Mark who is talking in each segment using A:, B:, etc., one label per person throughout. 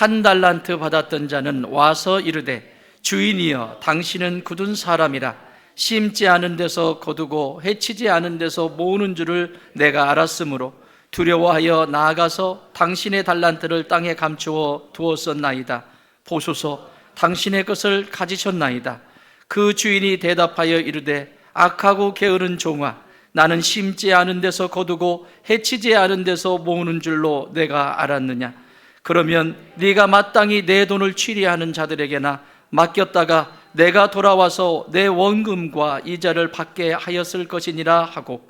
A: 한 달란트 받았던 자는 와서 이르되 주인이여 당신은 굳은 사람이라 심지 않은 데서 거두고 해치지 않은 데서 모으는 줄을 내가 알았으므로 두려워하여 나아가서 당신의 달란트를 땅에 감추어 두었었나이다. 보소서 당신의 것을 가지셨나이다. 그 주인이 대답하여 이르되 악하고 게으른 종아, 나는 심지 않은 데서 거두고 해치지 않은 데서 모으는 줄로 내가 알았느냐. 그러면 네가 마땅히 내 돈을 취리하는 자들에게나 맡겼다가 내가 돌아와서 내 원금과 이자를 받게 하였을 것이니라 하고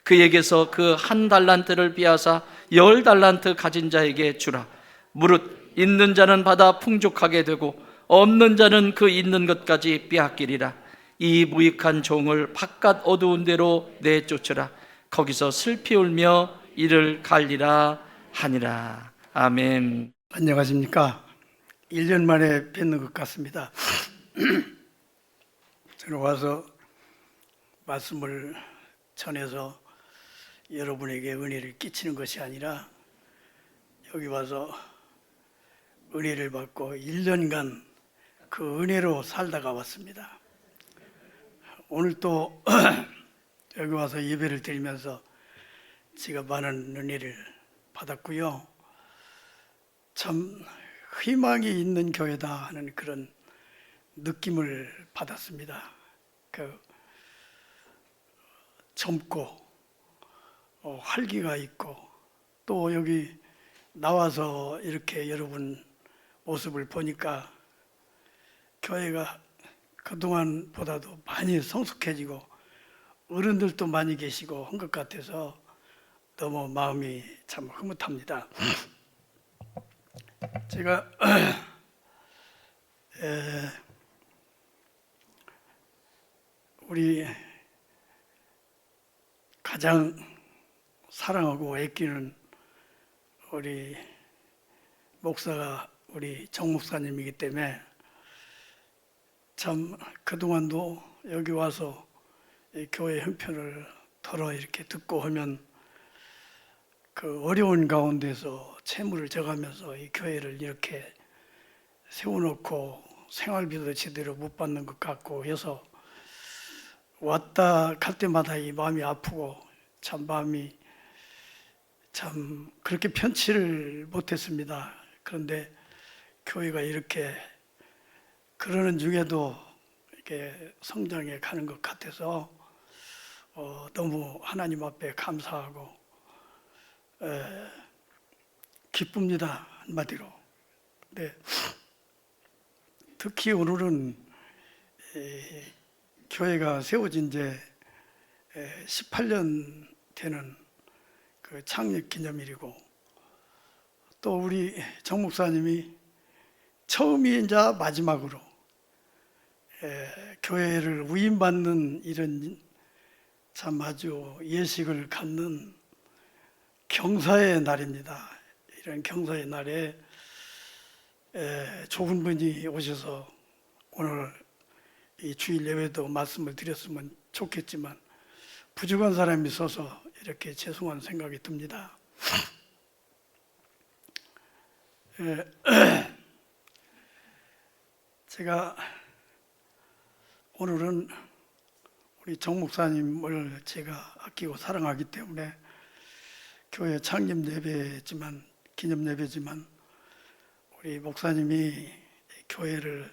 A: 그에게서 그 한 달란트를 빼앗아 10달란트 가진 자에게 주라. 무릇 있는 자는 받아 풍족하게 되고 없는 자는 그 있는 것까지 빼앗기리라. 이 무익한 종을 바깥 어두운 데로 내쫓으라. 거기서 슬피 울며 이를 갈리라 하니라. 아멘.
B: 안녕하십니까. 1년 만에 뵙는 것 같습니다. 저는 와서 말씀을 전해서 여러분에게 은혜를 끼치는 것이 아니라 여기 와서 은혜를 받고 1년간 그 은혜로 살다가 왔습니다. 오늘 또 여기 와서 예배를 드리면서 제가 많은 은혜를 받았고요. 참 희망이 있는 교회다 하는 그런 느낌을 받았습니다. 젊고 활기가 있고 또 여기 나와서 이렇게 여러분 모습을 보니까 교회가 그동안보다도 많이 성숙해지고 어른들도 많이 계시고 한 것 같아서 너무 마음이 참 흐뭇합니다. 제가 우리 가장 사랑하고 아끼는 우리 목사가 우리 정 목사님이기 때문에 참 그동안도 여기 와서 이 교회 형편을 덜어 이렇게 듣고 하면 그 어려운 가운데서 채무를 져가면서 이 교회를 이렇게 세워놓고 생활비도 제대로 못 받는 것 같고 해서 왔다 갈 때마다 이 마음이 아프고 참 마음이 참 그렇게 편치를 못했습니다. 그런데 교회가 이렇게 그러는 중에도 이렇게 성장해 가는 것 같아서 너무 하나님 앞에 감사하고 기쁩니다. 한마디로. 네. 특히 오늘은 교회가 세워진 지 18년 되는 그 창립 기념일이고 또 우리 정 목사님이 처음이자 마지막으로 교회를 위임받는 이런 참 아주 예식을 갖는 경사의 날입니다. 이런 경사의 날에 좋은 분이 오셔서 오늘 이 주일 예배도 말씀을 드렸으면 좋겠지만 부족한 사람이 있어서 이렇게 죄송한 생각이 듭니다. 제가 오늘은 우리 정 목사님을 제가 아끼고 사랑하기 때문에 교회 창립 예배지만 기념 예배지만 우리 목사님이 교회를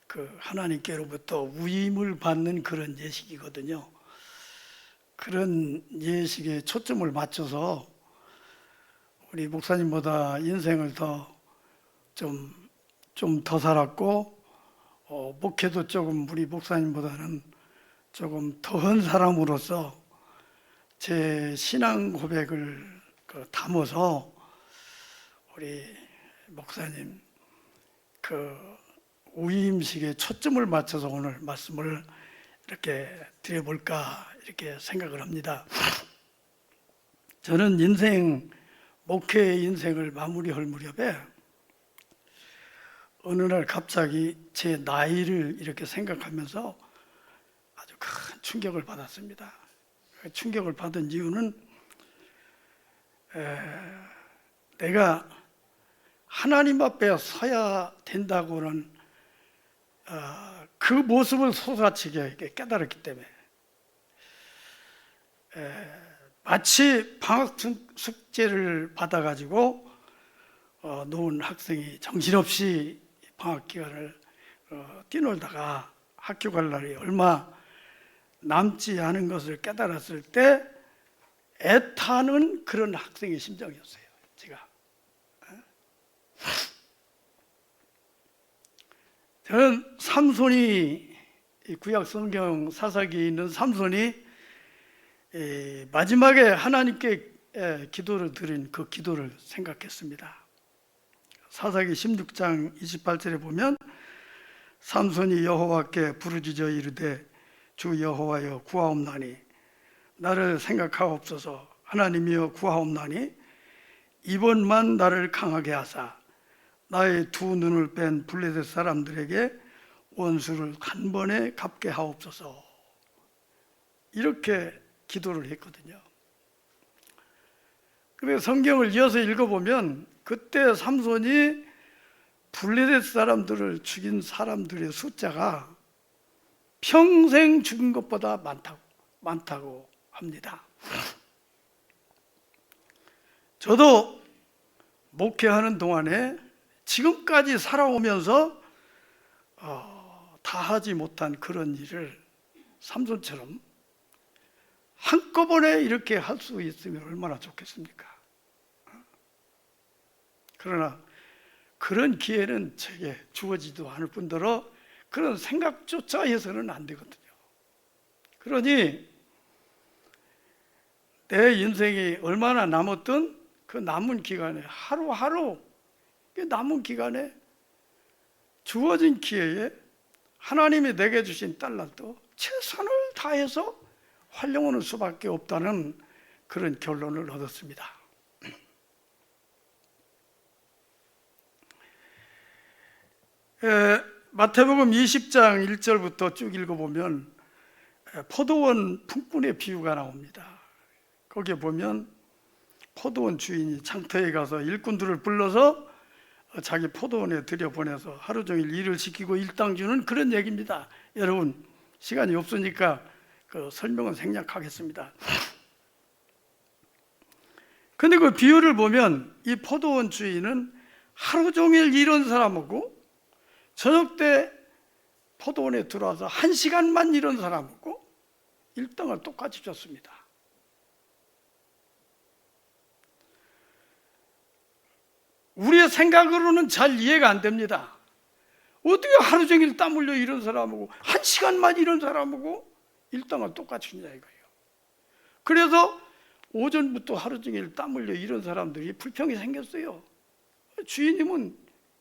B: 그 하나님께로부터 위임을 받는 그런 예식이거든요. 그런 예식에 초점을 맞춰서 우리 목사님보다 인생을 좀 더 살았고 목회도 조금 우리 목사님보다는 조금 더한 사람으로서 제 신앙 고백을 담아서 우리 목사님 그 위임식에 초점을 맞춰서 오늘 말씀을 이렇게 드려볼까 이렇게 생각을 합니다. 저는 목회 인생을 마무리할 무렵에 어느 날 갑자기 제 나이를 이렇게 생각하면서 아주 큰 충격을 받았습니다. 충격을 받은 이유는 내가 하나님 앞에 서야 된다고는 그 모습을 솟아치게 깨달았기 때문에 마치 방학 숙제를 받아가지고 노은 학생이 정신없이 방학 기간을 뛰놀다가 학교 갈 날이 얼마 남지 않은 것을 깨달았을 때 애타는 그런 학생의 심정이었어요. 제가 저는 삼손이, 구약 성경 사사기에 있는 삼손이 마지막에 하나님께 기도를 드린 그 기도를 생각했습니다. 사사기 16장 28절에 보면 삼손이 여호와께 부르짖어 이르되 주 여호와여 구하옵나니 나를 생각하옵소서. 하나님이여 구하옵나니 이번만 나를 강하게 하사 나의 두 눈을 뺀 블레셋 사람들에게 원수를 단번에 갚게 하옵소서. 이렇게 기도를 했거든요. 그래서 성경을 이어서 읽어보면 그때 삼손이 블레셋 사람들을 죽인 사람들의 숫자가 평생 죽은 것보다 많다고 합니다. 저도 목회하는 동안에 지금까지 살아오면서 다 하지 못한 그런 일을 삼손처럼 한꺼번에 이렇게 할 수 있으면 얼마나 좋겠습니까? 그러나 그런 기회는 제게 주어지도 않을 뿐더러 그런 생각조차 해서는 안 되거든요. 그러니 내 인생이 얼마나 남았든 그 남은 기간에 하루하루 남은 기간에 주어진 기회에 하나님이 내게 주신 달란트 최선을 다해서 활용하는 수밖에 없다는 그런 결론을 얻었습니다. 마태복음 20장 1절부터 쭉 읽어보면 포도원 품꾼의 비유가 나옵니다. 거기에 보면 포도원 주인이 장터에 가서 일꾼들을 불러서 자기 포도원에 들여보내서 하루 종일 일을 시키고 일당 주는 그런 얘기입니다. 여러분 시간이 없으니까 그 설명은 생략하겠습니다. 근데 그 비유를 보면 이 포도원 주인은 하루 종일 일한 사람하고 저녁 때 포도원에 들어와서 1시간만 일한 사람하고 일당을 똑같이 줬습니다. 우리의 생각으로는 잘 이해가 안 됩니다. 어떻게 하루 종일 땀 흘려 이런 사람하고 1시간만 이런 사람하고 일당을 똑같이 주냐 이거예요. 그래서 오전부터 하루 종일 땀 흘려 이런 사람들이 불평이 생겼어요. 주인님은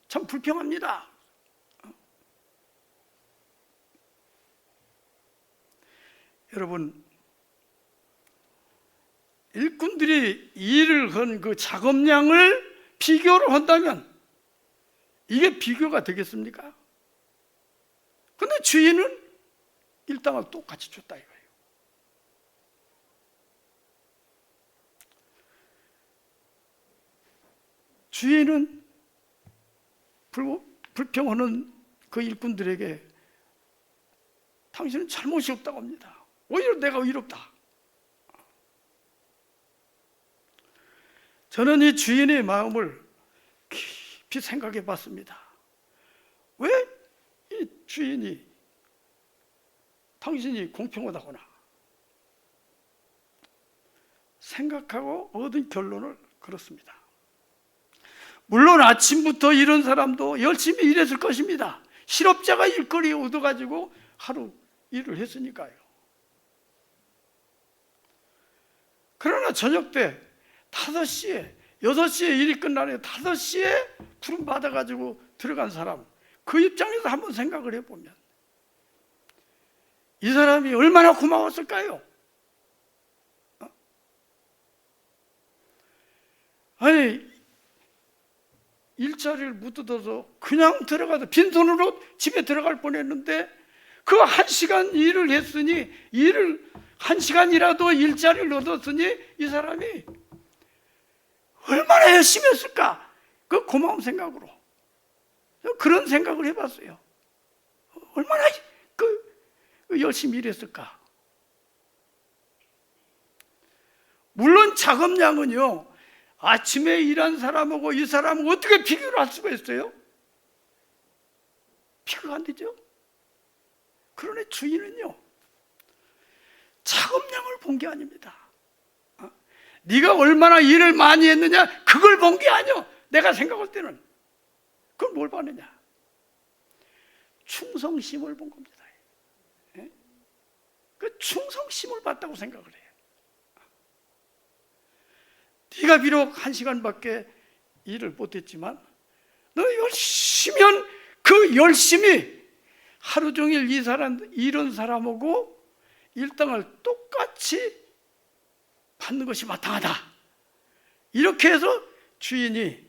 B: 참 불평합니다. 여러분, 일꾼들이 일을 한 그 작업량을 비교를 한다면 이게 비교가 되겠습니까? 근데 주인은 일당을 똑같이 줬다 이거예요. 주인은 불평하는 그 일꾼들에게 당신은 잘못이 없다고 합니다. 오히려 내가 의롭다. 저는 이 주인의 마음을 깊이 생각해 봤습니다. 왜 이 주인이 당신이 공평하다거나 생각하고 얻은 결론을 그렇습니다. 물론 아침부터 이런 사람도 열심히 일했을 것입니다. 실업자가 일거리 얻어가지고 하루 일을 했으니까요. 그러나 저녁 때 5시에 6시에 일이 끝나네 5시에 부름 받아가지고 들어간 사람 그 입장에서 한번 생각을 해보면 이 사람이 얼마나 고마웠을까요? 아니 일자리를 못 얻어서 그냥 들어가서 빈손으로 집에 들어갈 뻔했는데 그 1시간 일을 했으니 1시간이라도 일자리를 얻었으니 이 사람이 얼마나 열심히 했을까? 그 고마운 생각으로 그런 생각을 해봤어요. 얼마나 열심히 일했을까. 물론 작업량은요, 아침에 일한 사람하고 이 사람은 어떻게 비교를 할 수가 있어요? 비교가 안 되죠. 그러나 주인은요, 작업량을 본 게 아닙니다. 네가 얼마나 일을 많이 했느냐, 그걸 본 게 아니요. 내가 생각할 때는 그걸 뭘 봤느냐? 충성심을 본 겁니다. 그 충성심을 봤다고 생각을 해요. 네가 비록 1시간밖에 일을 못했지만 너 열심히 한 그 열심이 하루 종일 이런 사람하고 일당을 똑같이 받는 것이 마땅하다. 이렇게 해서 주인이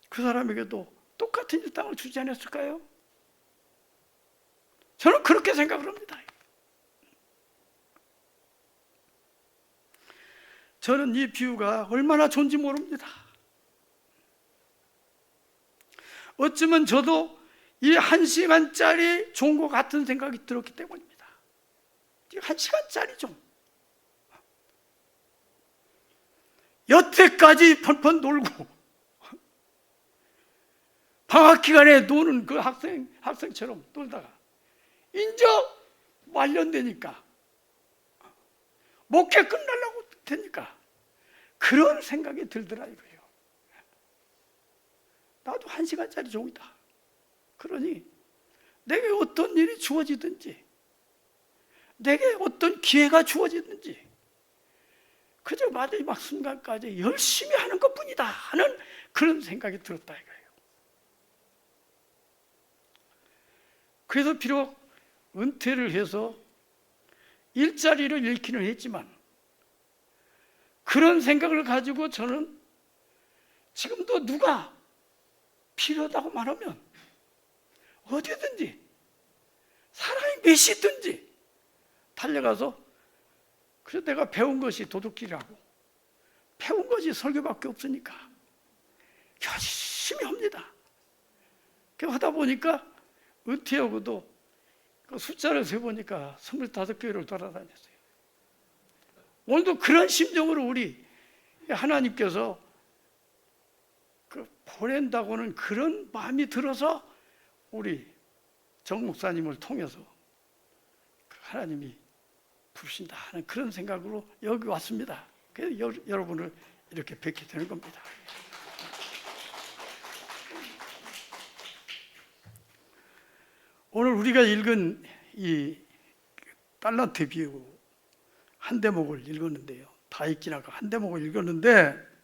B: 그 사람에게도 똑같은 일당을 주지 않았을까요? 저는 그렇게 생각을 합니다. 저는 이 비유가 얼마나 좋은지 모릅니다. 어쩌면 저도 이 1시간짜리 종과 같은 생각이 들었기 때문입니다. 1시간짜리 종. 여태까지 펀펀 놀고 방학 기간에 노는 그 학생처럼 놀다가 이제 말년되니까 목회 끝나려고 되니까 그런 생각이 들더라 이거예요. 나도 1시간짜리 종이다. 그러니 내게 어떤 일이 주어지든지 내게 어떤 기회가 주어지든지 그저 마지막 순간까지 열심히 하는 것뿐이다 하는 그런 생각이 들었다 이거예요. 그래서 비록 은퇴를 해서 일자리를 잃기는 했지만 그런 생각을 가지고 저는 지금도 누가 필요하다고 말하면 어디든지 사람이 몇이든지 달려가서 그래서 내가 배운 것이 도둑질이라고 배운 것이 설교밖에 없으니까 열심히 합니다. 그렇게 하다 보니까 은퇴하고도 그 숫자를 세보니까 25교회를 돌아다녔어요. 오늘도 그런 심정으로 우리 하나님께서 보낸다고는 그런 마음이 들어서 우리 정 목사님을 통해서 하나님이 부르신다 하는 그런 생각으로 여기 왔습니다. 그래서 여러분을 이렇게 뵙게 되는 겁니다. 오늘 우리가 읽은 이 달란트 비유 한 대목을 읽었는데요. 다 읽진 않고 한 대목을 읽었는데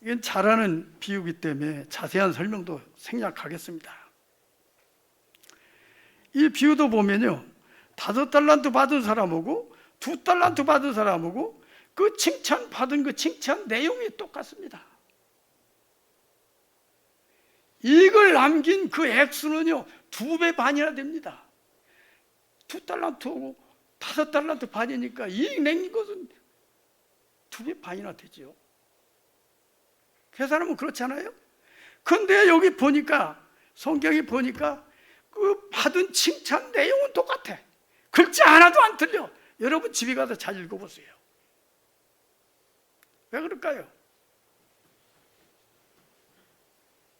B: 이건 잘 아는 비유이기 때문에 자세한 설명도 생략하겠습니다. 이 비유도 보면요, 5달란트 받은 사람하고 2달란트 받은 사람하고 그 칭찬 받은 그 칭찬 내용이 똑같습니다. 이걸 남긴 그 액수는요 2배 반이나 됩니다. 2달란트하고 5달란트 반이니까 이익 낸 것은 2배 반이나 되죠. 계산하면 그렇잖아요. 그런데 여기 보니까 성경이 보니까 그 받은 칭찬 내용은 똑같아. 글자 하나도 안 틀려. 여러분 집에 가서 잘 읽어보세요. 왜 그럴까요?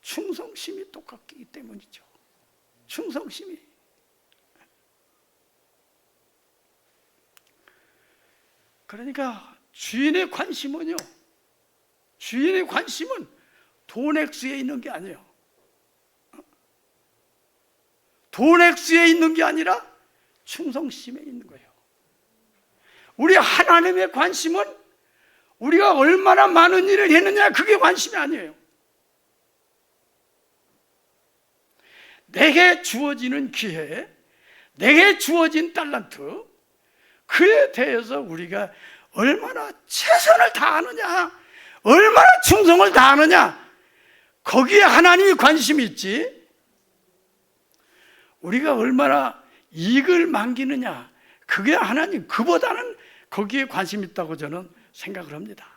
B: 충성심이 똑같기 때문이죠. 충성심이. 그러니까 주인의 관심은요, 주인의 관심은 돈 액수에 있는 게 아니에요. 돈 액수에 있는 게 아니라 충성심에 있는 거예요. 우리 하나님의 관심은 우리가 얼마나 많은 일을 했느냐, 그게 관심이 아니에요. 내게 주어지는 기회, 내게 주어진 달란트, 그에 대해서 우리가 얼마나 최선을 다하느냐, 얼마나 충성을 다하느냐, 거기에 하나님이 관심이 있지, 우리가 얼마나 이익을 만기느냐, 그게 하나님, 그보다는 거기에 관심이 있다고 저는 생각을 합니다.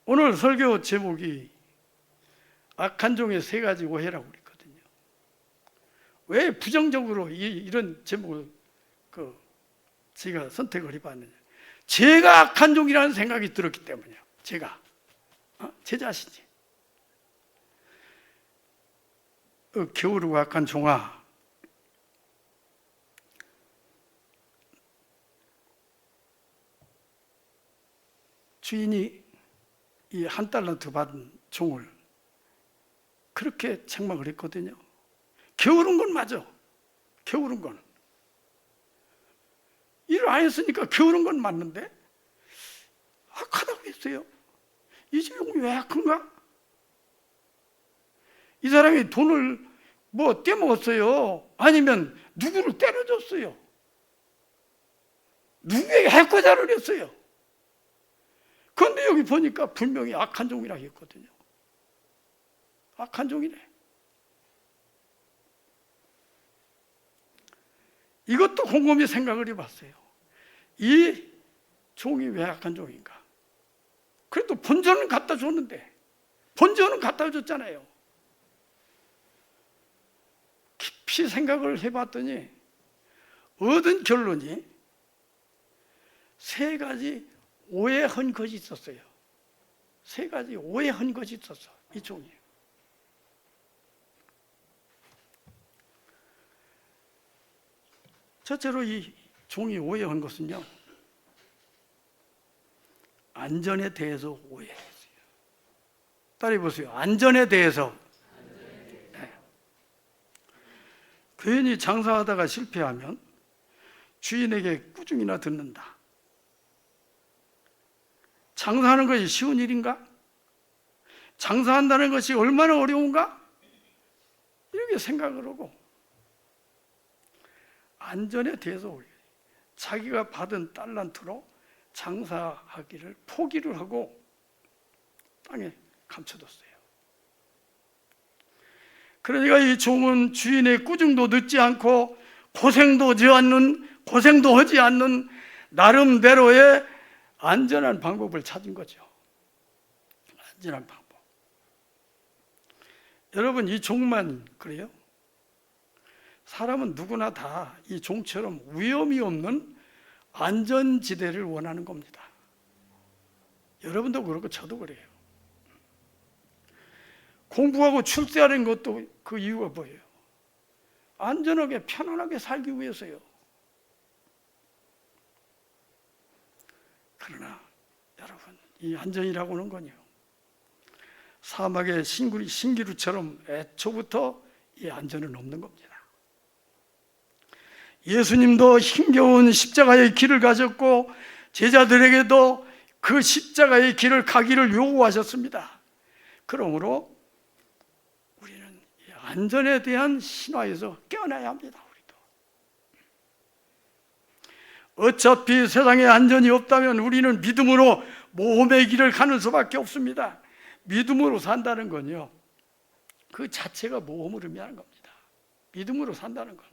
B: 오늘 설교 제목이 악한 종의 세 가지 오해라고 그랬거든요. 왜 부정적으로 이런 제목을 제가 선택을 해봤느냐. 제가 악한 종이라는 생각이 들었기 때문이에요. 제가 제 자신이 게으르고 악한 종아, 주인이 이 한 달란트 받은 종을 그렇게 책망을 했거든요. 게으른 건 맞아. 게으른 건 일을 안 했으니까 게으른 건 맞는데 악하다고 했어요. 이 종이 왜 악한가? 이 사람이 돈을 떼먹었어요? 아니면 누구를 때려줬어요? 누구에게 해코자를 했어요? 그런데 여기 보니까 분명히 악한 종이라고 했거든요. 악한 종이네. 이것도 곰곰이 생각을 해봤어요. 이 종이 왜 악한 종인가? 그래도 본전은 갖다 줬는데, 본전은 갖다 줬잖아요. 깊이 생각을 해봤더니 얻은 결론이 세 가지 오해한 것이 있었어요. 세 가지 오해한 것이 있었어, 이 종이. 첫째로 이 종이 오해한 것은요, 안전에 대해서 오해했어요. 따라해 보세요. 안전에 대해서. 네. 괜히 장사하다가 실패하면 주인에게 꾸중이나 듣는다. 장사하는 것이 쉬운 일인가? 장사한다는 것이 얼마나 어려운가? 이렇게 생각을 하고 안전에 대해서 올려요. 자기가 받은 달란트로 장사하기를 포기를 하고 땅에 감춰뒀어요. 그러니까 이 종은 주인의 꾸중도 듣지 않고 고생도 하지 않는 나름대로의 안전한 방법을 찾은 거죠. 안전한 방법. 여러분, 이 종만 그래요? 사람은 누구나 다 이 종처럼 위험이 없는 안전지대를 원하는 겁니다. 여러분도 그렇고 저도 그래요. 공부하고 출세하는 것도 그 이유가 뭐예요? 안전하게 편안하게 살기 위해서요. 그러나 여러분, 이 안전이라고 하는 건요, 사막의 신기루처럼 애초부터 이 안전은 없는 겁니다. 예수님도 힘겨운 십자가의 길을 가셨고 제자들에게도 그 십자가의 길을 가기를 요구하셨습니다. 그러므로 우리는 이 안전에 대한 신화에서 깨어나야 합니다. 어차피 세상에 안전이 없다면 우리는 믿음으로 모험의 길을 가는 수밖에 없습니다. 믿음으로 산다는 건요, 그 자체가 모험을 의미하는 겁니다. 믿음으로 산다는 건.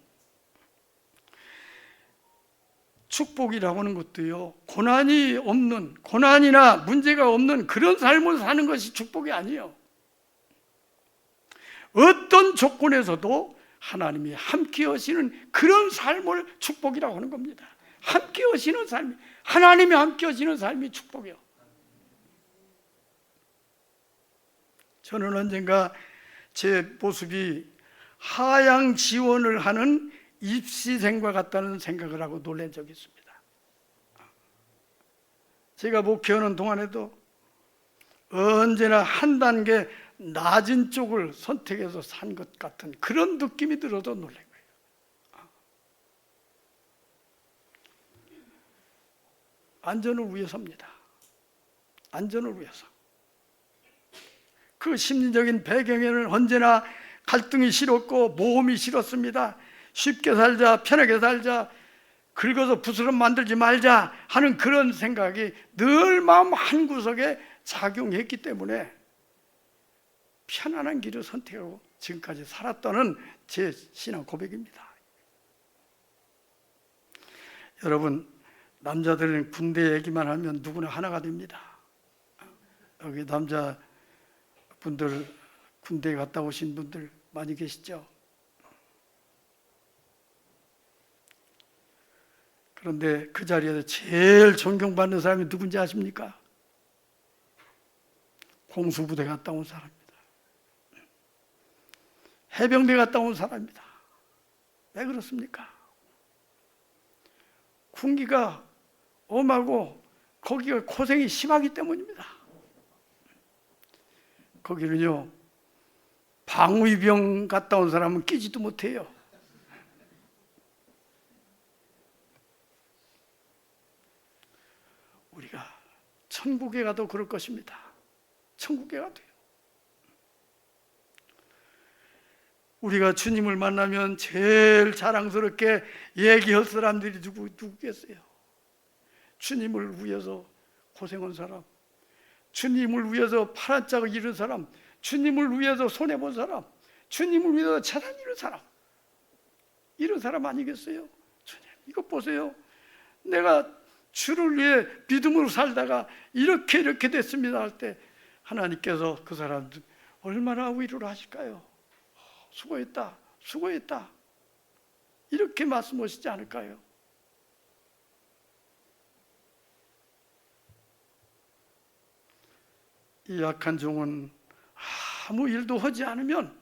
B: 축복이라고 하는 것도요, 고난이나 문제가 없는 그런 삶을 사는 것이 축복이 아니에요. 어떤 조건에서도 하나님이 함께 하시는 그런 삶을 축복이라고 하는 겁니다. 함께 하시는 삶이, 하나님이 함께 하시는 삶이 축복이요. 저는 언젠가 제 모습이 하향 지원을 하는 입시생과 같다는 생각을 하고 놀란 적이 있습니다. 제가 목회하는 동안에도 언제나 한 단계 낮은 쪽을 선택해서 산 것 같은 그런 느낌이 들어서 놀란 거예요. 안전을 위해서입니다. 안전을 위해서. 그 심리적인 배경에는 언제나 갈등이 싫었고 모험이 싫었습니다. 쉽게 살자, 편하게 살자, 긁어서 붓으로 만들지 말자 하는 그런 생각이 늘 마음 한구석에 작용했기 때문에 편안한 길을 선택하고 지금까지 살았다는 제 신앙 고백입니다. 여러분, 남자들은 군대 얘기만 하면 누구나 하나가 됩니다. 여기 남자분들 군대 갔다 오신 분들 많이 계시죠? 그런데 그 자리에서 제일 존경받는 사람이 누군지 아십니까? 공수부대 갔다 온 사람입니다. 해병대 갔다 온 사람입니다. 왜 그렇습니까? 군기가 엄하고 거기가 고생이 심하기 때문입니다. 거기는요, 방위병 갔다 온 사람은 끼지도 못해요. 우리가 천국에 가도 그럴 것입니다. 천국에 가도요. 우리가 주님을 만나면 제일 자랑스럽게 얘기할 사람들이 누구겠어요? 주님을 위해서 고생한 사람, 주님을 위해서 파란 짝을 잃은 사람, 주님을 위해서 손해본 사람, 주님을 위해서 재산 잃은 사람, 이런 사람 아니겠어요? 주님, 이것 보세요. 내가 주를 위해 믿음으로 살다가 이렇게 됐습니다 할 때 하나님께서 그 사람들 얼마나 위로를 하실까요? 수고했다, 수고했다, 이렇게 말씀하시지 않을까요? 이 약한 종은 아무 일도 하지 않으면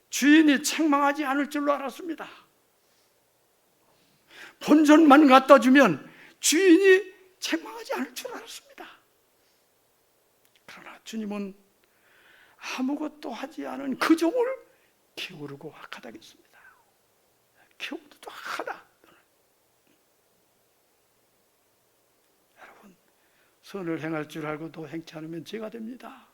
B: 주인이 책망하지 않을 줄로 알았습니다. 본전만 갖다 주면 주인이 책망하지 않을 줄 알았습니다. 그러나 주님은 아무것도 하지 않은 그 종을 게으르고 악하다겠습니다. 게으르도 악하다. 여러분, 선을 행할 줄 알고도 행치 않으면 죄가 됩니다.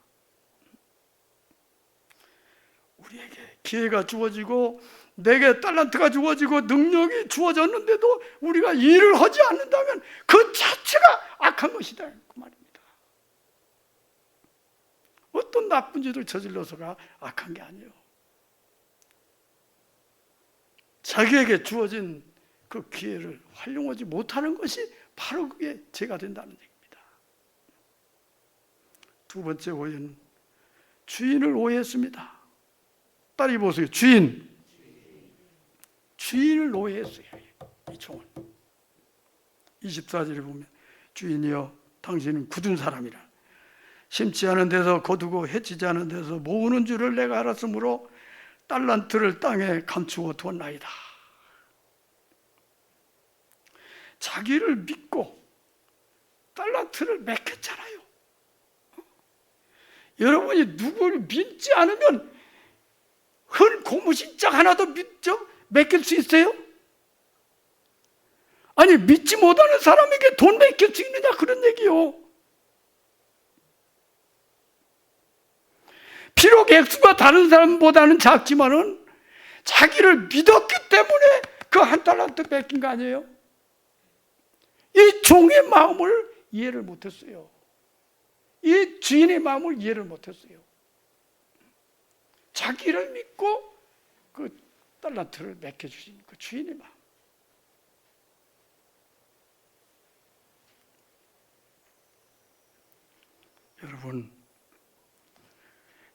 B: 우리에게 기회가 주어지고 내게 달란트가 주어지고 능력이 주어졌는데도 우리가 일을 하지 않는다면 그 자체가 악한 것이다, 그 말입니다. 어떤 나쁜 짓을 저질러서가 악한 게 아니에요. 자기에게 주어진 그 기회를 활용하지 못하는 것이 바로 그게 죄가 된다는 얘기입니다. 두 번째 오해는 주인을 오해했습니다. 딸이 보세요. 주인을 오해했어요. 이 종은 24절에 보면 주인이여 당신은 굳은 사람이라 심지 않은 데서 거두고 해치지 않은 데서 모으는 줄을 내가 알았으므로 달란트를 땅에 감추어 두었나이다. 자기를 믿고 달란트를 맡겼잖아요. 여러분이 누구를 믿지 않으면 흔 고무신짝 하나도 맡길 수 있어요? 아니, 믿지 못하는 사람에게 돈 맡길 수 있느냐, 그런 얘기요. 비록 액수가 다른 사람보다는 작지만은 자기를 믿었기 때문에 그 한 달란트 맡긴 거 아니에요? 이 종의 마음을 이해를 못했어요. 이 주인의 마음을 이해를 못했어요. 자기를 믿고 그 달란트를 맡겨주신 그 주인의 마음. 여러분,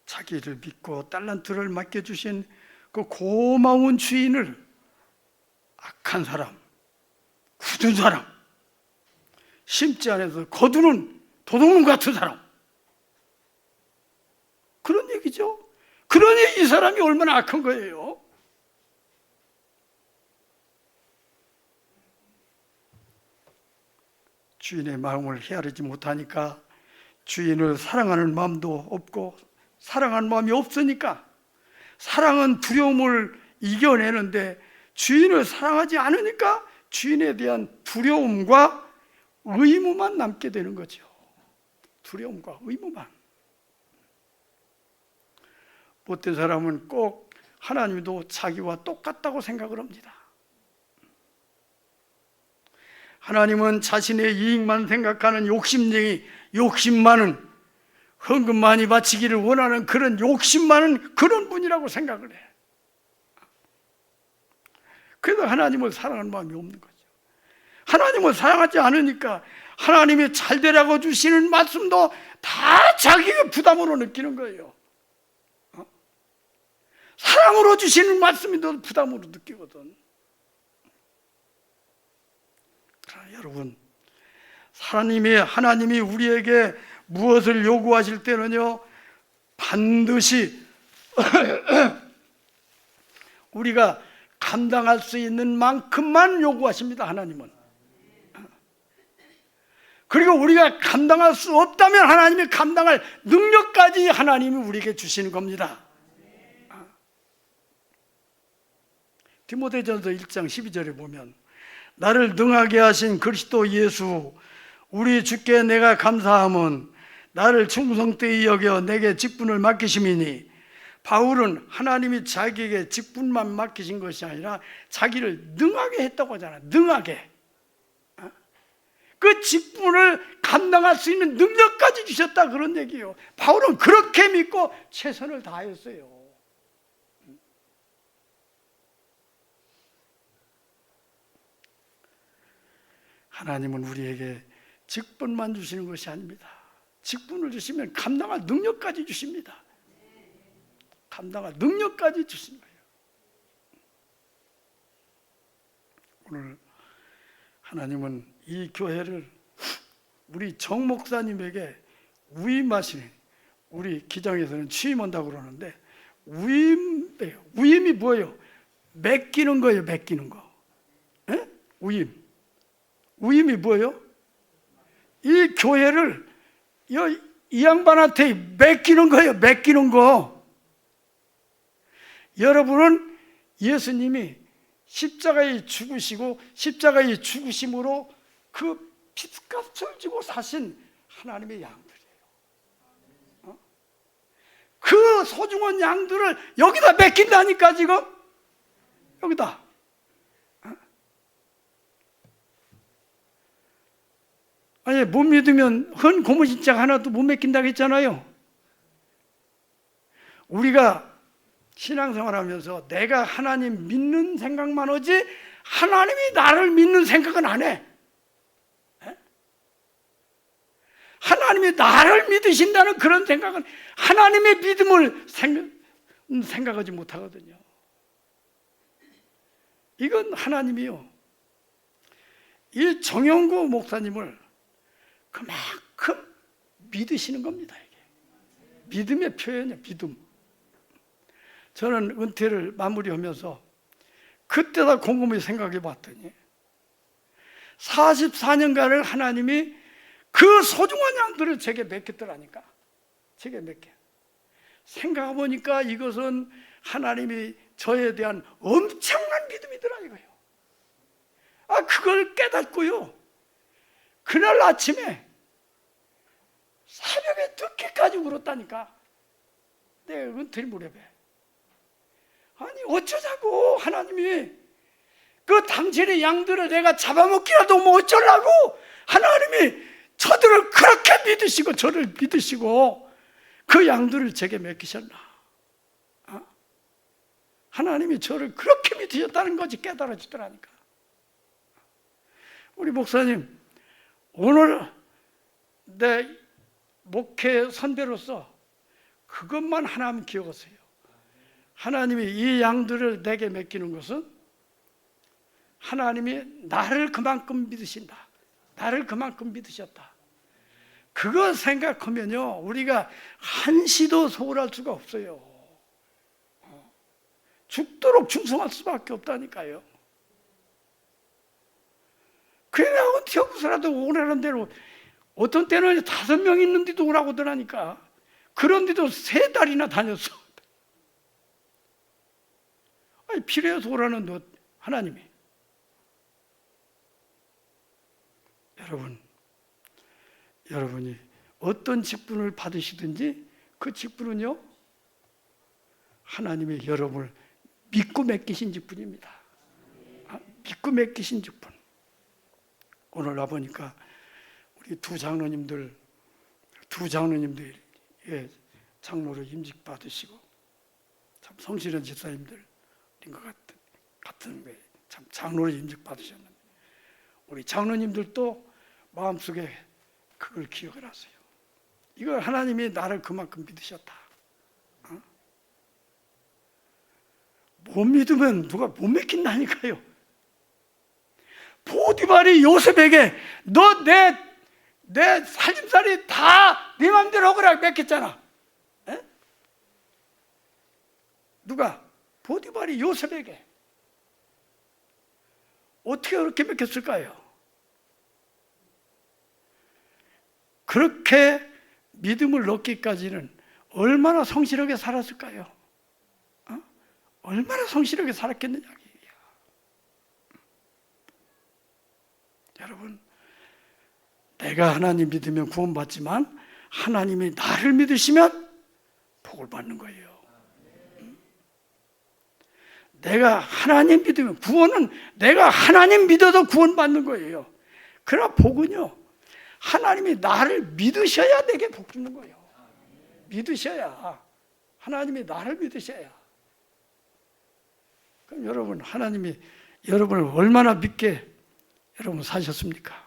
B: 자기를 믿고 달란트를 맡겨주신 그 고마운 주인을 악한 사람, 굳은 사람, 심지 않아서 거두는 도둑놈 같은 사람, 그런 얘기죠. 그러니 이 사람이 얼마나 악한 거예요. 주인의 마음을 헤아리지 못하니까 주인을 사랑하는 마음도 없고 사랑하는 마음이 없으니까 사랑은 두려움을 이겨내는데 주인을 사랑하지 않으니까 주인에 대한 두려움과 의무만 남게 되는 거죠. 두려움과 의무만. 못된 사람은 꼭 하나님도 자기와 똑같다고 생각을 합니다. 하나님은 자신의 이익만 생각하는 욕심 많은, 헌금 많이 바치기를 원하는 그런 욕심 많은 그런 분이라고 생각을 해. 그래서 하나님을 사랑하는 마음이 없는 거죠. 하나님을 사랑하지 않으니까 하나님이 잘 되라고 주시는 말씀도 다 자기의 부담으로 느끼는 거예요. 사랑으로 주시는 말씀이 더 부담으로 느끼거든. 그러나 여러분, 하나님이 우리에게 무엇을 요구하실 때는요, 반드시 우리가 감당할 수 있는 만큼만 요구하십니다. 하나님은. 그리고 우리가 감당할 수 없다면 하나님이 감당할 능력까지 하나님이 우리에게 주시는 겁니다. 디모데전서 1장 12절에 보면 나를 능하게 하신 그리스도 예수 우리 주께 내가 감사함은 나를 충성되이 여겨 내게 직분을 맡기심이니, 바울은 하나님이 자기에게 직분만 맡기신 것이 아니라 자기를 능하게 했다고 하잖아요. 능하게. 그 직분을 감당할 수 있는 능력까지 주셨다, 그런 얘기예요. 바울은 그렇게 믿고 최선을 다했어요. 하나님은 우리에게 직분만 주시는 것이 아닙니다. 직분을 주시면 감당할 능력까지 주십니다. 감당할 능력까지 주신 거예요. 오늘 하나님은 이 교회를 우리 정 목사님에게 위임하시는, 우리 기장에서는 취임한다고 그러는데 위임이에요. 위임이 뭐예요? 맡기는 거예요. 맡기는 거. 에? 위임. 위임이 뭐예요? 이 교회를 이 양반한테 맡기는 거예요. 맡기는 거. 여러분은 예수님이 십자가에 죽으시고 십자가에 죽으심으로 그 핏값을 지고 사신 하나님의 양들이에요. 그 소중한 양들을 여기다 맡긴다니까, 지금. 여기다. 아니, 못 믿으면 헌 고무신장 하나도 못 맡긴다고 했잖아요. 우리가 신앙생활하면서 내가 하나님 믿는 생각만 하지 하나님이 나를 믿는 생각은 안 해. 하나님이 나를 믿으신다는 그런 생각은, 하나님의 믿음을 생각하지 못하거든요. 이건 하나님이요, 이 정영구 목사님을 그만큼 믿으시는 겁니다. 이게 믿음의 표현이에요. 믿음. 저는 은퇴를 마무리하면서 그때다 곰곰이 생각해 봤더니 44년간을 하나님이 그 소중한 양들을 제게 맡겼더라니까. 제게 맡겨. 생각해 보니까 이것은 하나님이 저에 대한 엄청난 믿음이더라, 이거예요. 그걸 깨닫고요, 그날 아침에 새벽에 늦게까지 울었다니까. 내 은퇴 무렵에. 아니, 어쩌자고 하나님이 그 당신의 양들을 내가 잡아먹기라도 뭐 어쩌려고 하나님이 저들을 그렇게 믿으시고 저를 믿으시고 그 양들을 제게 맡기셨나. 하나님이 저를 그렇게 믿으셨다는 것이 깨달아지더라니까. 우리 목사님, 오늘 내 목회 선배로서 그것만 하나님 기억하세요. 하나님이 이 양들을 내게 맡기는 것은 하나님이 나를 그만큼 믿으신다, 나를 그만큼 믿으셨다. 그거 생각하면요, 우리가 한시도 소홀할 수가 없어요. 죽도록 충성할 수밖에 없다니까요. 그냥 어떻게 하고서라도 오라는 대로, 어떤 때는 5명 있는데도 오라고 하더라니까. 그런데도 3달이나 다녔어. 아니, 필요해서 오라는 너 하나님이. 여러분이 어떤 직분을 받으시든지 그 직분은요, 하나님이 여러분을 믿고 맡기신 직분입니다. 믿고 맡기신 직분. 오늘 와보니까 우리 두 장로님들 예, 장로로 임직 받으시고 참 성실한 집사님들인 것 같은 참 장로로 임직 받으셨는데, 우리 장로님들도 마음속에 그걸 기억을 하세요. 이걸 하나님이 나를 그만큼 믿으셨다. 못 믿으면 누가 못 믿긴다니까요. 보디발이 요셉에게 너 내 살림살이 다 네 맘대로 하거라 맡겼잖아. 에? 누가? 보디발이 요셉에게. 어떻게 그렇게 맡겼을까요? 그렇게 믿음을 얻기까지는 얼마나 성실하게 살았을까요? 얼마나 성실하게 살았겠느냐. 여러분, 내가 하나님 믿으면 구원받지만 하나님이 나를 믿으시면 복을 받는 거예요. 내가 하나님 믿으면, 구원은 내가 하나님 믿어도 구원받는 거예요. 그러나 복은요, 하나님이 나를 믿으셔야 내게 복 주는 거예요. 믿으셔야, 하나님이 나를 믿으셔야. 그럼 여러분, 하나님이 여러분을 얼마나 믿게 여러분 사셨습니까?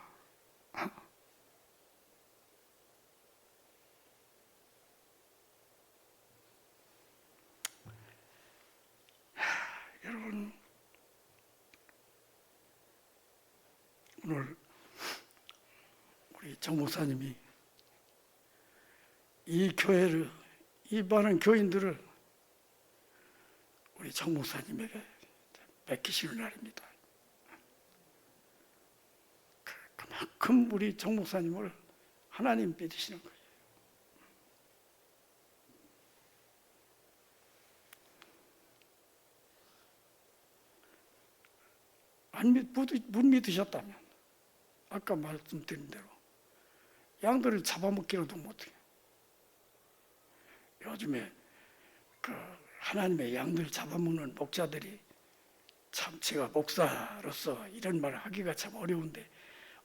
B: 여러분, 오늘 우리 정 목사님이 이 교회를, 이 많은 교인들을 우리 정 목사님에게 맡기시는 날입니다. 그만큼 우리 정 목사님을 하나님 믿으시는 거예요. 못 믿으셨다면 아까 말씀드린 대로 양들을 잡아먹기라도 못해요. 요즘에 그 하나님의 양들 잡아먹는 목자들이 참, 제가 목사로서 이런 말을 하기가 참 어려운데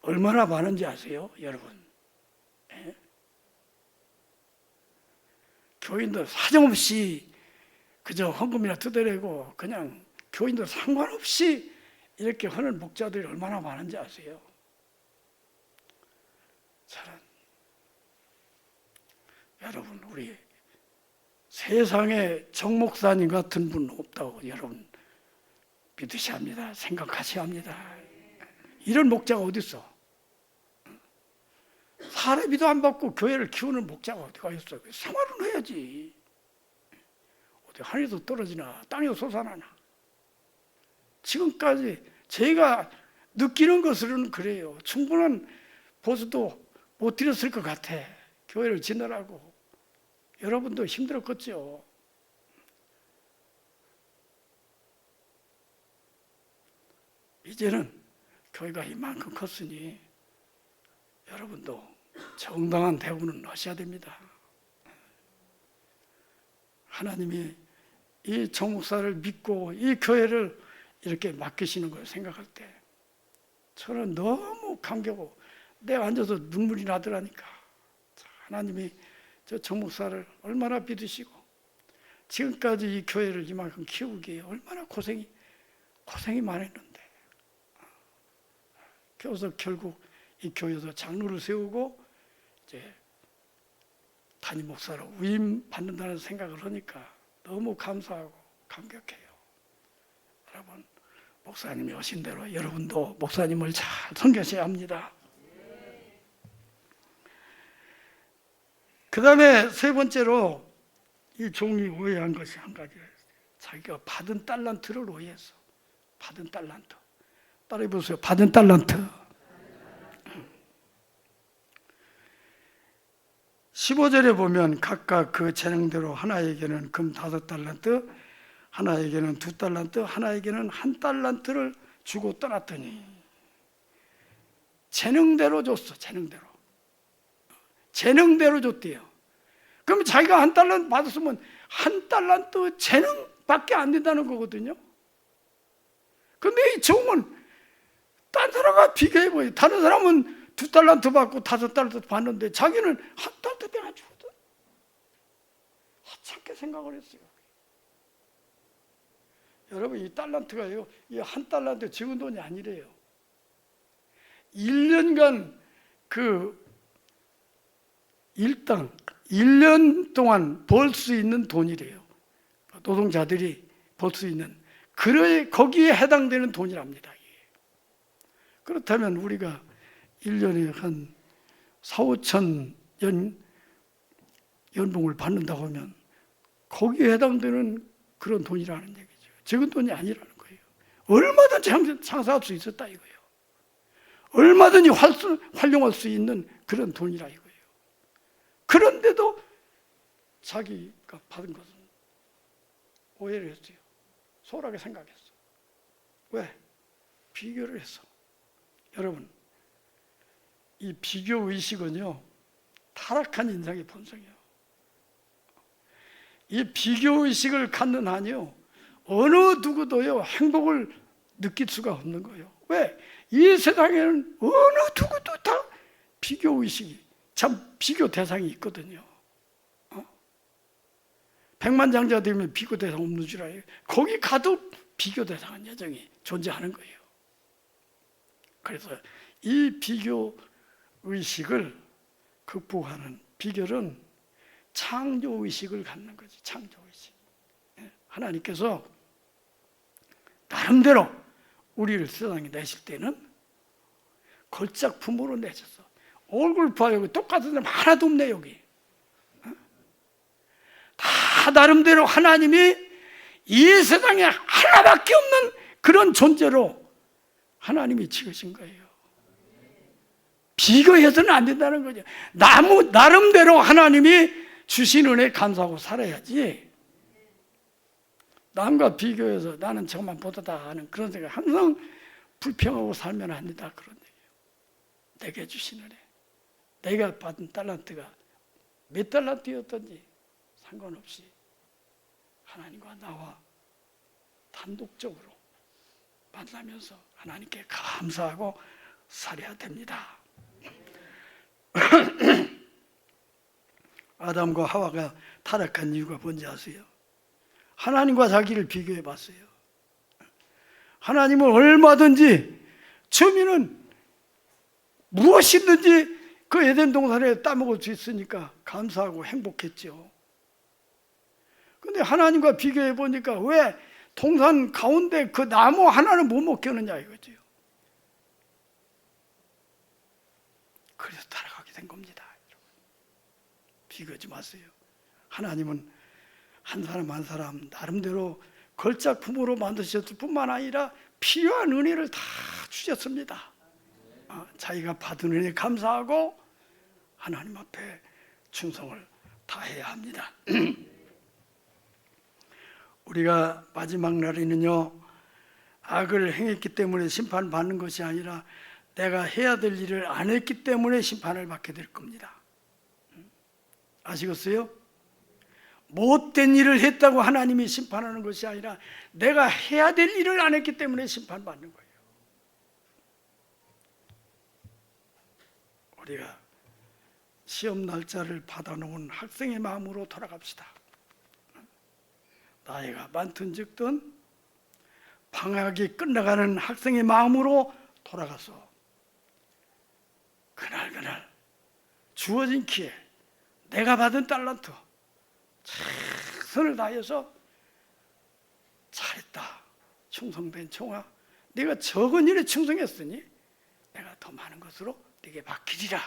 B: 얼마나 많은지 아세요, 여러분? 예? 교인들 사정없이 그저 헌금이나 뜯어내고 그냥 교인들 상관없이 이렇게 하는 목자들이 얼마나 많은지 아세요? 저는 여러분, 우리 세상에 정 목사님 같은 분 없다고 여러분 믿으셔야 합니다. 생각하셔야 합니다. 이런 목자가 어디 있어? 사례비도 안 받고 교회를 키우는 목자가 어디가 있어? 생활은 해야지. 어디 하늘에서 떨어지나 땅에서 솟아나나. 지금까지 제가 느끼는 것으로는 그래요. 충분한 보수도 못 드렸을 것 같아. 교회를 지내라고. 여러분도 힘들었겠죠. 이제는 교회가 이만큼 컸으니 여러분도 정당한 대우는 하셔야 됩니다. 하나님이 이 정 목사를 믿고 이 교회를 이렇게 맡기시는 걸 생각할 때 저는 너무 감격하고 내가 앉아서 눈물이 나더라니까. 하나님이 저 정 목사를 얼마나 믿으시고 지금까지 이 교회를 이만큼 키우기에 얼마나 고생이 많았는데 그래서 결국 이 교회에서 장로를 세우고 이제 담임 목사로 위임 받는다는 생각을 하니까 너무 감사하고 감격해요. 여러분, 목사님이 하신 대로 여러분도 목사님을 잘 섬기셔야 합니다. 그 다음에 세 번째로 이 종이 오해한 것이 한 가지가 있어요. 자기가 받은 달란트를 오해했어. 받은 달란트. 따라해 보세요. 받은 달란트. 15절에 보면 각각 그 재능대로 하나에게는 금 5달란트, 하나에게는 2달란트, 하나에게는 1달란트를 주고 떠났더니 재능대로 줬어. 재능대로 줬대요. 그럼 자기가 1달란트 받았으면 1달란트 재능밖에 안 된다는 거거든요. 근데 이 종은 딴 사람과 비교해보세요. 다른 사람은 2달란트 받고 5달란트 받는데 자기는 1달란트 안 주거든. 하찮게 생각을 했어요. 여러분, 이 달란트가요, 이 1달란트 적은 돈이 아니래요. 1년간 그 일당 1년 동안 벌 수 있는 돈이래요. 노동자들이 벌 수 있는 거기에 해당되는 돈이랍니다. 그렇다면 우리가 1년에 한 4, 5천 연봉을 받는다고 하면 거기에 해당되는 그런 돈이라는 얘기죠. 적은 돈이 아니라는 거예요. 얼마든지 장사할 수 있었다 이거예요. 얼마든지 활용할 수 있는 그런 돈이라 이거예요. 그런데도 자기가 받은 것은 오해를 했어요. 소홀하게 생각했어. 왜? 비교를 했어. 여러분, 이 비교 의식은요, 타락한 인상의 본성이에요. 이 비교 의식을 갖는 한요, 어느 누구도요 행복을 느낄 수가 없는 거예요. 왜? 이 세상에는 어느 누구도 다 비교 의식이, 참 비교 대상이 있거든요. 백만장자 되면 비교 대상 없는 줄 알아요. 거기 가도 비교 대상은 여전히 존재하는 거예요. 그래서 이 비교 의식을 극복하는 비결은 창조 의식을 갖는 거지. 창조 의식. 하나님께서 나름대로 우리를 세상에 내실 때는 걸작품으로 내셨어. 얼굴 봐, 여기 똑같은 사람 하나도 없네 여기. 다 나름대로 하나님이 이 세상에 하나밖에 없는 그런 존재로 하나님이 지으신 거예요. 비교해서는 안 된다는 거죠. 나름대로 하나님이 주신 은혜 감사하고 살아야지. 남과 비교해서 나는 저만 보다다 하는 그런 생각, 항상 불평하고 살면 안 된다 그런 얘기예요. 내게 주신 은혜, 내가 받은 달란트가 몇 달란트였든지 상관없이 하나님과 나와 단독적으로 만나면서 하나님께 감사하고 살아야 됩니다. 아담과 하와가 타락한 이유가 뭔지 아세요? 하나님과 자기를 비교해 봤어요. 하나님은 얼마든지 처음에는 무엇이든지 그 에덴 동산에 따먹을 수 있으니까 감사하고 행복했죠. 근데 하나님과 비교해 보니까 왜 동산 가운데 그 나무 하나는 못 먹겠느냐 이거죠. 그래서 타락하게 된 겁니다. 비교하지 마세요. 하나님은 한 사람 한 사람 나름대로 걸작품으로 만드셨을 뿐만 아니라 필요한 은혜를 다 주셨습니다. 자기가 받은 은혜에 감사하고 하나님 앞에 충성을 다해야 합니다. 우리가 마지막 날에는요, 악을 행했기 때문에 심판받는 것이 아니라 내가 해야 될 일을 안 했기 때문에 심판을 받게 될 겁니다. 아시겠어요? 못된 일을 했다고 하나님이 심판하는 것이 아니라 내가 해야 될 일을 안 했기 때문에 심판받는 거예요. 우리가 시험 날짜를 받아놓은 학생의 마음으로 돌아갑시다. 나이가 많든 적든 방학이 끝나가는 학생의 마음으로 돌아가서 그날 주어진 기회, 내가 받은 달란트 최선을 다해서 잘했다, 충성된 종아, 내가 적은 일에 충성했으니 내가 더 많은 것으로 네게 맡기리라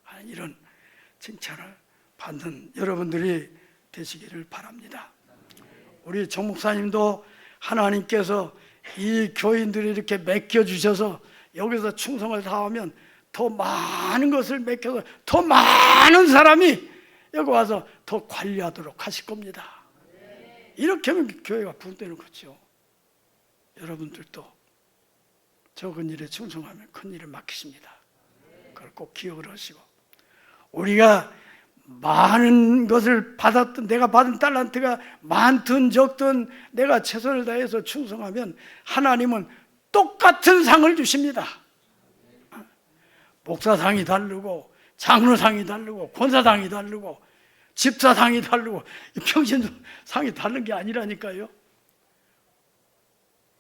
B: 하는 이런 칭찬을 받는 여러분들이 되시기를 바랍니다. 우리 정 목사님도 하나님께서 이 교인들이 이렇게 맡겨주셔서 여기서 충성을 다하면 더 많은 것을 맡겨서 더 많은 사람이 여기 와서 더 관리하도록 하실 겁니다. 이렇게 하면 교회가 부흥되는 거죠. 여러분들도 적은 일에 충성하면 큰 일을 맡기십니다. 그걸 꼭 기억을 하시고, 우리가 많은 것을 받았던, 내가 받은 달란트가 많든 적든 내가 최선을 다해서 충성하면 하나님은 똑같은 상을 주십니다. 목사상이 다르고 장로상이 다르고 권사상이 다르고 집사상이 다르고 평신상이 다른 게 아니라니까요.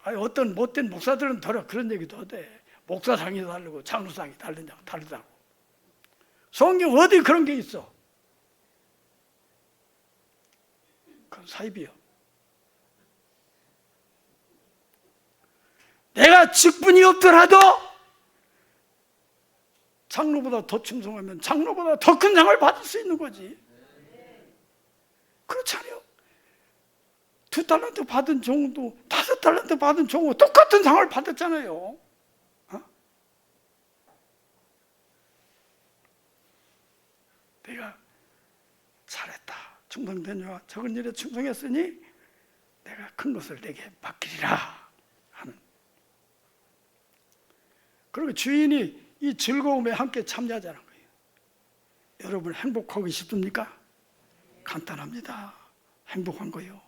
B: 어떤 못된 목사들은 더러 그런 얘기도 하대. 목사상이 다르고 장로상이 다르다고. 성경 어디 그런 게 있어? 그건 사입이요. 내가 직분이 없더라도 장로보다 더 충성하면 장로보다 더 큰 상을 받을 수 있는 거지. 그렇잖아요. 2달란트 받은 종도 5달란트 받은 종도 똑같은 상을 받았잖아요. 어? 내가 잘했다, 충성되냐, 적은 일에 충성했으니 내가 큰 것을 내게 맡기리라 하는. 그리고 주인이 이 즐거움에 함께 참여하자는 거예요. 여러분 행복하고 싶습니까? 간단합니다. 행복한 거요.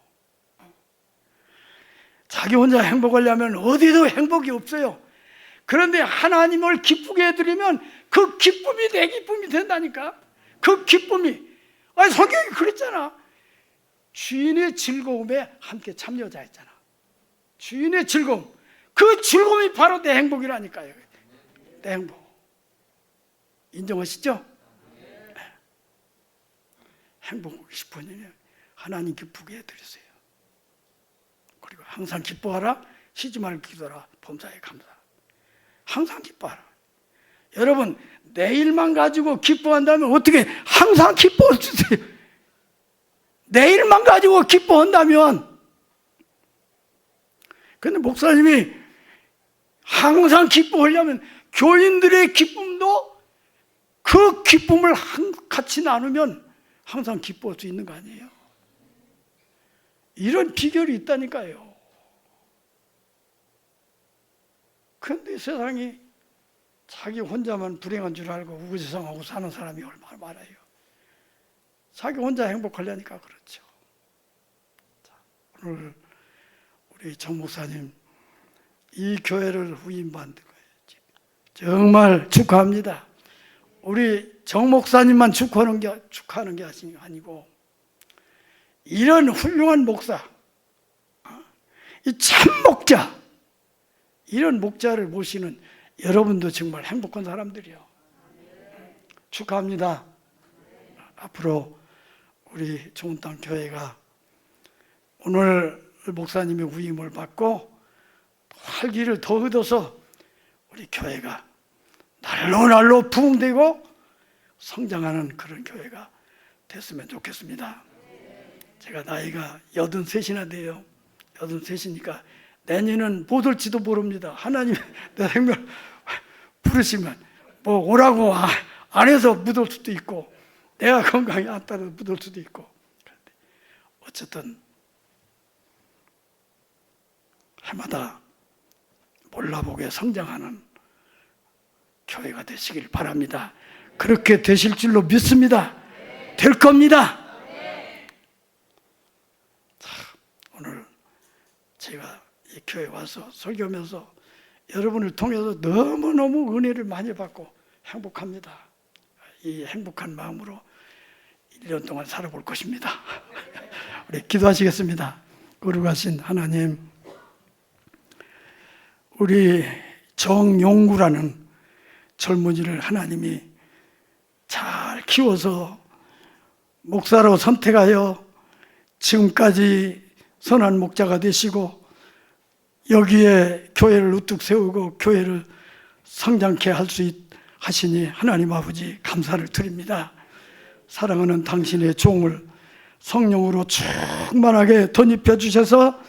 B: 자기 혼자 행복하려면 어디도 행복이 없어요. 그런데 하나님을 기쁘게 해드리면 그 기쁨이 내 기쁨이 된다니까. 그 기쁨이, 아니 성경이 그랬잖아. 주인의 즐거움에 함께 참여자 했잖아. 주인의 즐거움, 그 즐거움이 바로 내 행복이라니까요. 내 행복. 인정하시죠? 네. 행복하고 싶으면 하나님 기쁘게 해드리세요. 그리고 항상 기뻐하라, 쉬지 말고 기도하라, 범사에 감사하라. 항상 기뻐하라. 여러분 내일만 가지고 기뻐한다면 어떻게 항상 기뻐할 수 있어요? 내일만 가지고 기뻐한다면. 근데 목사님이 항상 기뻐하려면 교인들의 기쁨도 그 기쁨을 같이 나누면 항상 기뻐할 수 있는 거 아니에요? 이런 비결이 있다니까요. 그런데 세상이 자기 혼자만 불행한 줄 알고 우주성하고 사는 사람이 얼마나 많아요. 자기 혼자 행복하려니까 그렇죠. 자, 오늘 우리 정 목사님 이 교회를 후임받은 거예요. 정말 축하합니다. 우리 정 목사님만 축하하는 게 아니고 이런 훌륭한 목사, 이 참 목자, 이런 목자를 모시는 여러분도 정말 행복한 사람들이요. 축하합니다. 앞으로 우리 좋은 땅 교회가 오늘 목사님의 후임을 받고 활기를 더 얻어서 우리 교회가 날로 부흥되고 성장하는 그런 교회가 됐으면 좋겠습니다. 제가 나이가 83이나 돼요. 83이니까 내년은 못 올지도 모릅니다. 하나님 내 생명 부르시면 뭐 오라고 안 해서 못 올 수도 있고 내가 건강이 안 따라서 못 올 수도 있고. 그런데 어쨌든 해마다 몰라보게 성장하는 교회가 되시길 바랍니다. 그렇게 되실 줄로 믿습니다. 될 겁니다. 자, 오늘 제가 이 교회 와서 설교하면서 여러분을 통해서 너무너무 은혜를 많이 받고 행복합니다. 이 행복한 마음으로 1년 동안 살아볼 것입니다. 우리 기도하시겠습니다. 거룩하신 하나님, 우리 정용구라는 젊은이를 하나님이 잘 키워서 목사로 선택하여 지금까지 선한 목자가 되시고 여기에 교회를 우뚝 세우고 교회를 성장케 할 수 하시니 하나님 아버지 감사를 드립니다. 사랑하는 당신의 종을 성령으로 충만하게 덧입혀 주셔서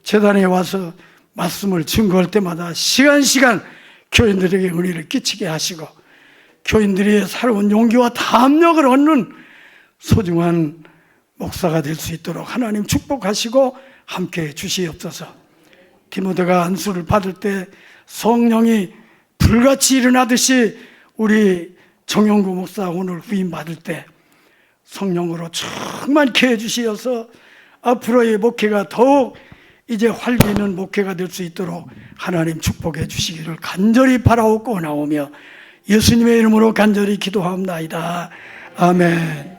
B: 제단에 와서 말씀을 증거할 때마다 시간 교인들에게 은혜를 끼치게 하시고 교인들이 새로운 용기와 담력을 얻는 소중한 목사가 될 수 있도록 하나님 축복하시고 함께 주시옵소서. 디모데가 안수를 받을 때 성령이 불같이 일어나듯이 우리 정용구 목사 오늘 후임 받을 때 성령으로 충만케 해주시어서 앞으로의 목회가 더욱 이제 활기 있는 목회가 될 수 있도록 하나님 축복해 주시기를 간절히 바라옵고 나오며 예수님의 이름으로 간절히 기도하옵나이다. 아멘.